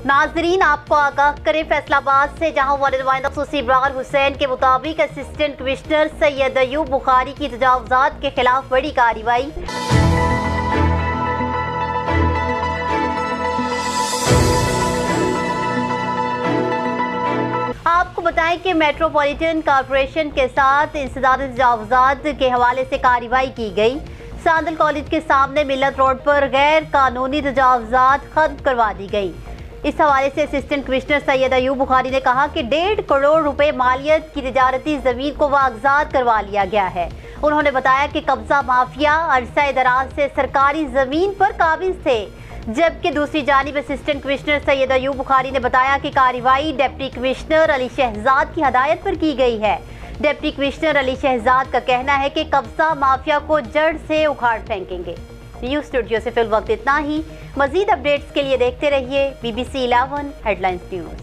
नाजरीन, आपको आगाह करें फैसलाबाद से, जहां वालिद नुमाइंदा खसूसी इब्रार हुसैन के मुताबिक असिस्टेंट कमिश्नर सैयद अयूब बुखारी की तजावुज़ात के खिलाफ बड़ी कार्रवाई। आपको बताएं कि मेट्रोपॉलिटन कॉरपोरेशन के साथ इंसदादी तजावुज़ात के हवाले से कार्रवाई की गई। सांदल कॉलेज के सामने मिल्लत रोड पर गैर कानूनी तजावुज़ात खत्म करवा दी गई। इस हवाले से असिस्टेंट कमिश्नर सैयद अयूब बुखारी ने कहा कि 1.5 करोड़ रुपए मालियत की तिजारती जमीन को वागजात करवा लिया गया है। उन्होंने बताया कि कब्जा माफिया अरसा दराज से सरकारी जमीन पर काबिज थे, जबकि दूसरी जानिब असिस्टेंट कमिश्नर सैयद अयूब बुखारी ने बताया कि कार्रवाई डिप्टी कमिश्नर अली शहजाद की हदायत पर की गई है। डिप्टी कमिश्नर अली शहजाद का कहना है कि कब्जा माफिया को जड़ से उखाड़ फेंकेंगे। न्यूज़ स्टूडियो से फिल वक्त इतना ही। मजीद अपडेट्स के लिए देखते रहिए BBC 11 हेडलाइंस न्यूज़।